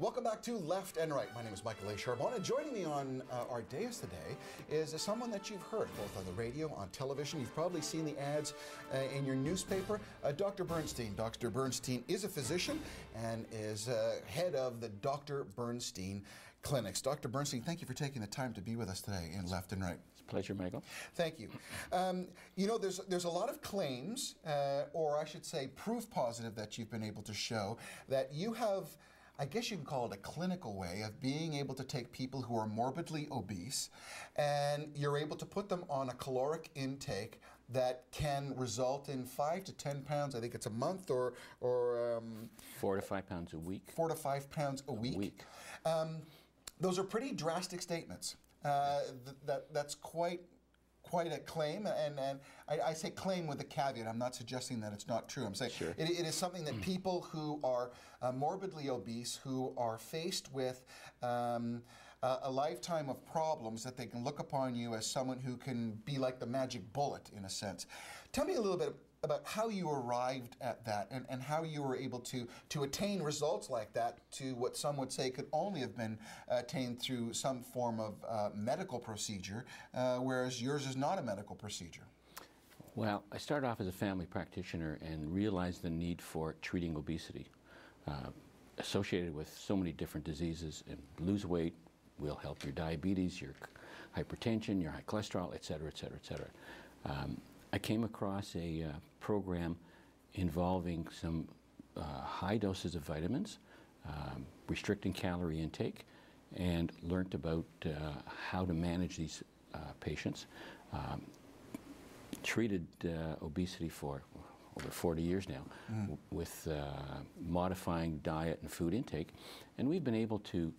Welcome back to Left and Right. My name is Michael A. Charbon, and joining me on our dais today is someone that you've heard both on the radio, on television. You've probably seen the ads in your newspaper. Dr. Bernstein. Dr. Bernstein is a physician and is head of the Dr. Bernstein Clinics. Dr. Bernstein, thank you for taking the time to be with us today in Left and Right. It's a pleasure, Michael. Thank you. You know, there's a lot of claims, or I should say proof positive that you've been able to show that you have, I guess you can call it a clinical way of being able to take people who are morbidly obese and you're able to put them on a caloric intake that can result in 5 to 10 pounds, I think it's a month, or 4 to 5 pounds a week. 4 to 5 pounds a week. Those are pretty drastic statements. That's quite a claim, and I say claim with a caveat. I'm not suggesting that it's not true. I'm saying sure. it is something that people who are morbidly obese, who are faced with a lifetime of problems, that they can look upon you as someone who can be like the magic bullet, in a sense. Tell me a little bit about how you arrived at that and how you were able to attain results like that to what some would say could only have been attained through some form of medical procedure, whereas yours is not a medical procedure. Well, I started off as a family practitioner and realized the need for treating obesity associated with so many different diseases. And lose weight will help your diabetes, your hypertension, your high cholesterol, et cetera, et cetera, et cetera. I came across a program involving some high doses of vitamins, restricting calorie intake, and learned about how to manage these patients. Treated obesity for over 40 years now with modifying diet and food intake, and we've been able to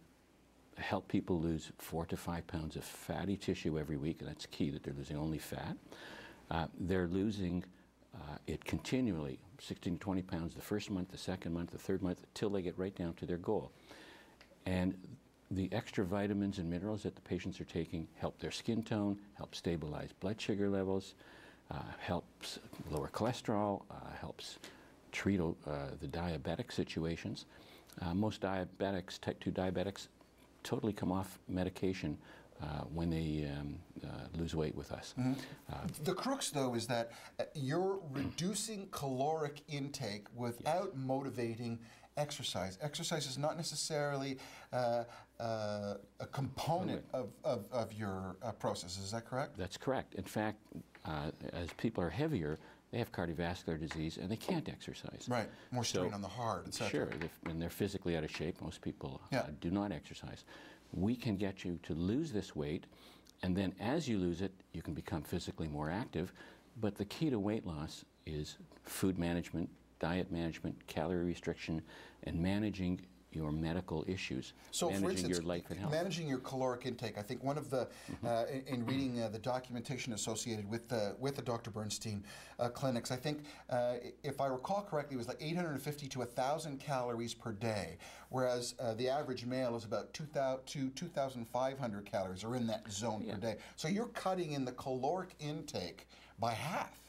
help people lose 4 to 5 pounds of fatty tissue every week, and that's key, that they're losing only fat. They're losing it continually, 16 to 20 pounds the first month, the second month, the third month, till they get right down to their goal. And the extra vitamins and minerals that the patients are taking help their skin tone, help stabilize blood sugar levels, helps lower cholesterol, helps treat the diabetic situations. Most diabetics, type 2 diabetics, totally come off medication when they lose weight with us. The crux, though, is that you're reducing caloric intake without motivating exercise. Exercise is not necessarily a component of your process. Is that correct? That's correct. In fact, as people are heavier, they have cardiovascular disease and they can't exercise. Right. More strain on the heart, etc. Sure. And they're physically out of shape. Most people do not exercise. We can get you to lose this weight, and then as you lose it, you can become physically more active. But the key to weight loss is food management, diet management, calorie restriction, and managing your medical issues. So, managing, for instance, your life and health. Managing your caloric intake. I think one of the, in reading the documentation associated with the Dr. Bernstein clinics, I think, if I recall correctly, it was like 850 to 1,000 calories per day, whereas the average male is about 2,000 to 2,500 calories, or in that zone per day. So you're cutting in the caloric intake by half.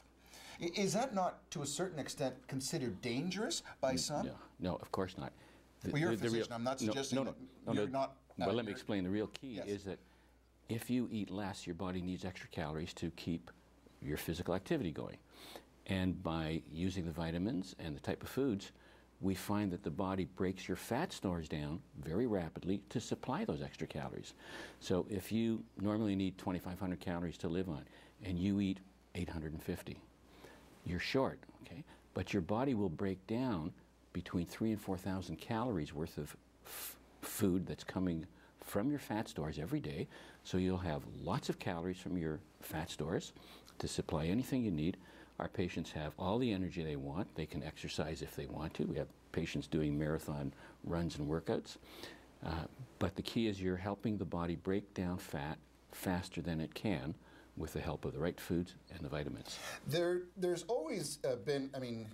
Is that not, to a certain extent, considered dangerous by some? No, of course not. Well, you're a physician. I'm not suggesting you're not. Well, let me explain. The real key is that if you eat less, your body needs extra calories to keep your physical activity going. And by using the vitamins and the type of foods, we find that the body breaks your fat stores down very rapidly to supply those extra calories. So if you normally need 2,500 calories to live on, and you eat 850, you're short, okay? But your body will break down between 3,000 and 4,000 calories worth of food that's coming from your fat stores every day. So you'll have lots of calories from your fat stores to supply anything you need. Our patients have all the energy they want. They can exercise if they want to. We have patients doing marathon runs and workouts. But the key is you're helping the body break down fat faster than it can with the help of the right foods and the vitamins. There's always been, I mean,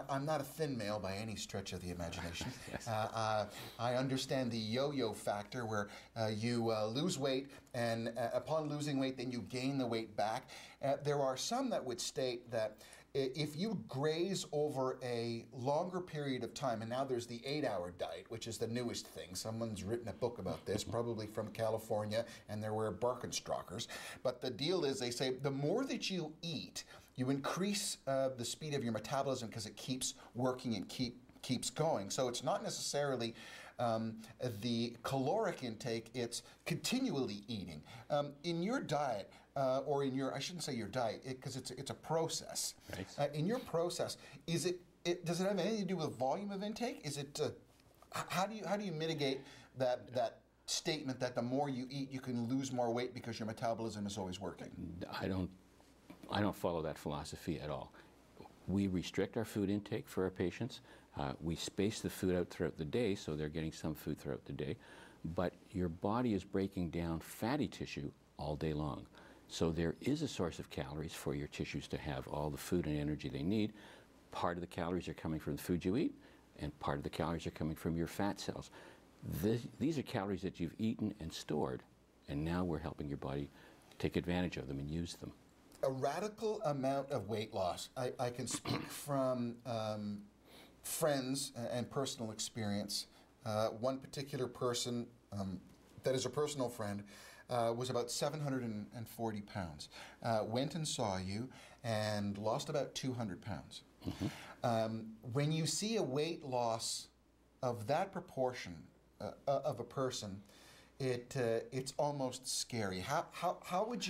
I'm not a thin male by any stretch of the imagination. Yes. I understand the yo-yo factor where you lose weight, and upon losing weight, then you gain the weight back. There are some that would state that if you graze over a longer period of time, and now there's the 8-hour diet, which is the newest thing. Someone's written a book about this, probably from California, and there were Birkenstockers. But the deal is, they say, the more that you eat, you increase the speed of your metabolism because it keeps working and keeps going. So it's not necessarily the caloric intake, it's continually eating. In your diet, or in your, I shouldn't say your diet, because it's a process. Right. In your process, does it have anything to do with volume of intake? Is it, how do you mitigate that statement that the more you eat, you can lose more weight because your metabolism is always working? I don't follow that philosophy at all. We restrict our food intake for our patients. We space the food out throughout the day, so they're getting some food throughout the day. But your body is breaking down fatty tissue all day long. So there is a source of calories for your tissues to have all the food and energy they need. Part of the calories are coming from the food you eat, and part of the calories are coming from your fat cells. These are calories that you've eaten and stored, and now we're helping your body take advantage of them and use them. A radical amount of weight loss. I can speak from friends and personal experience. One particular person that is a personal friend was about 740 pounds. Went and saw you and lost about 200 pounds. Mm-hmm. When you see a weight loss of that proportion of a person, it's almost scary. How would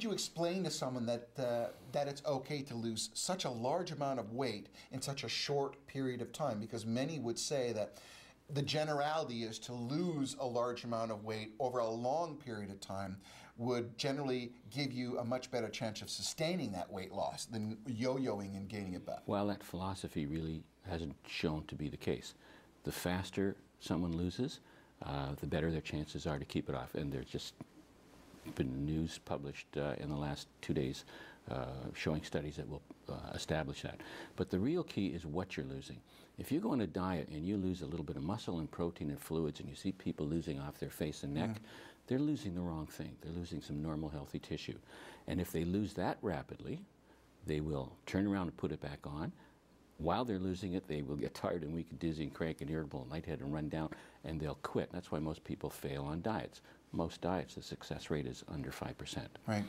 you explain to someone that it's okay to lose such a large amount of weight in such a short period of time? Because many would say that the generality is to lose a large amount of weight over a long period of time would generally give you a much better chance of sustaining that weight loss than yo-yoing and gaining it back. Well, that philosophy really hasn't shown to be the case. The faster someone loses, the better their chances are to keep it off. And there's just been news published in the last 2 days showing studies that will establish that. But the real key is what you're losing. If you go on a diet and you lose a little bit of muscle and protein and fluids, and you see people losing off their face and neck, they're losing the wrong thing. They're losing some normal, healthy tissue. And if they lose that rapidly, they will turn around and put it back on. While they're losing it, they will get tired and weak and dizzy and cranky and irritable and lightheaded and run down, and they'll quit. That's why most people fail on diets. Most diets, the success rate is under 5%. Right.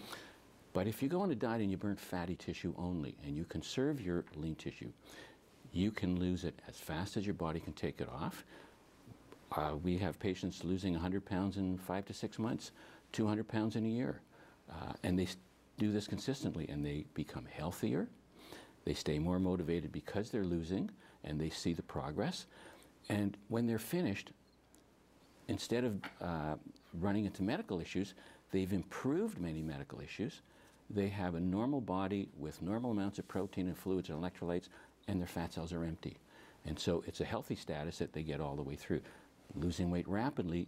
But if you go on a diet and you burn fatty tissue only, and you conserve your lean tissue, you can lose it as fast as your body can take it off. We have patients losing 100 pounds in 5 to 6 months, 200 pounds in a year. And they do this consistently, and they become healthier. They stay more motivated because they're losing, and they see the progress. And when they're finished, instead of running into medical issues, they've improved many medical issues. They have a normal body with normal amounts of protein and fluids and electrolytes, and their fat cells are empty. And so it's a healthy status that they get all the way through. Losing weight rapidly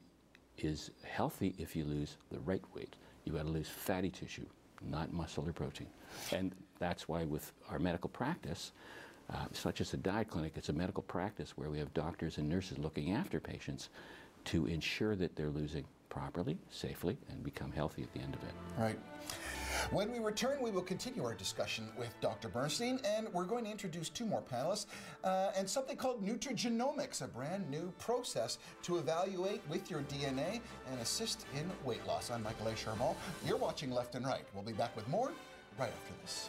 is healthy if you lose the right weight. You got to lose fatty tissue, not muscle or protein. And that's why with our medical practice, it's not just a diet clinic, it's a medical practice where we have doctors and nurses looking after patients to ensure that they're losing properly, safely, and become healthy at the end of it. Right. When we return, we will continue our discussion with Dr. Bernstein, and we're going to introduce 2 more panelists and something called nutrigenomics, a brand new process to evaluate with your DNA and assist in weight loss. I'm Michael A. Charmont. You're watching Left and Right. We'll be back with more right after this.